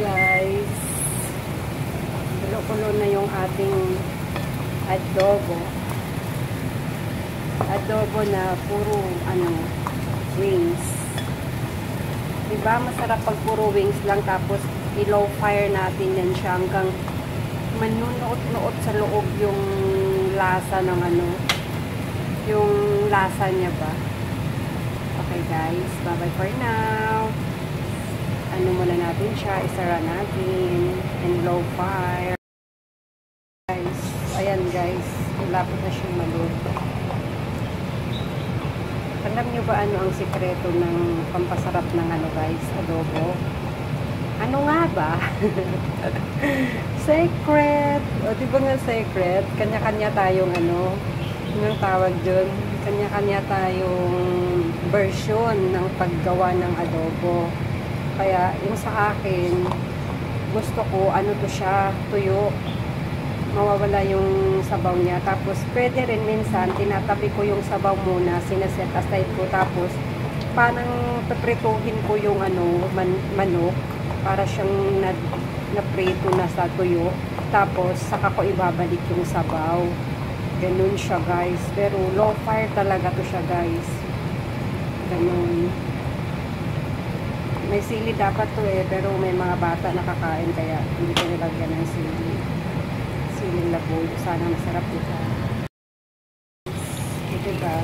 guys. Kulo-kulo na yung ating adobo. Adobo na puro wings. Diba masarap pag puro wings lang, tapos i-low fire natin yan siya hanggang manunuot-nuot sa loob yung lasa ng yung lasa niya ba. Okay guys, bye bye for now. Muna natin siya, isara natin and low fire. Guys, ayan guys, malapit na siyang maluto. Alam nyo ba ang sikreto ng pampasarap ng guys, adobo? Ano nga ba? Secret! O diba nga secret? Kanya-kanya tayong yung tawag dun, kanya-kanya tayong version ng paggawa ng adobo. Kaya yung sa akin, gusto ko to siya, tuyo. Mawawala yung sabaw niya. Tapos pwede rin minsan, tinatabi ko yung sabaw muna, sinaset aside ko. Tapos parang paprituhin ko yung manok para siyang naprito na sa tuyo. Tapos saka ko ibabalik yung sabaw. Ganun siya guys. Pero low fire talaga to siya guys. Ganun. May sili dapat to pero may mga bata nakakain kaya hindi ko nilagyan ng sili. Siling laboy. Sana masarap ito. Ito ba?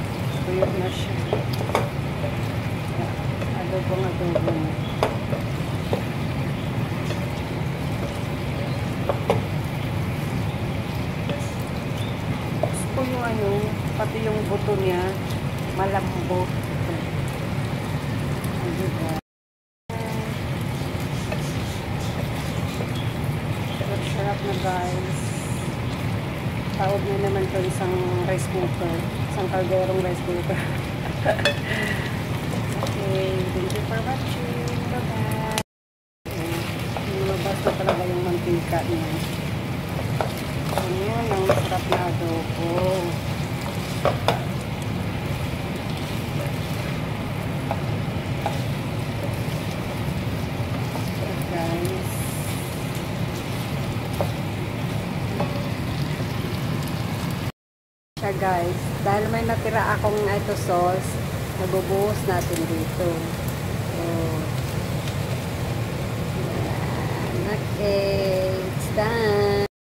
Tuyo na siya. Adobo na. Gusto yung pati yung buto niya malambot. Diba? Sarap na guys. Tawag na naman to isang rice cooker. Isang kalderong rice cooker. Okay, thank you for watching. Bye-bye. Lumabas na talaga yung mantika niya. Ayan, ang masarap na adobo. Guys. Guys, dahil may natira akong sauce, nabubuhos natin dito. Okay, it's done.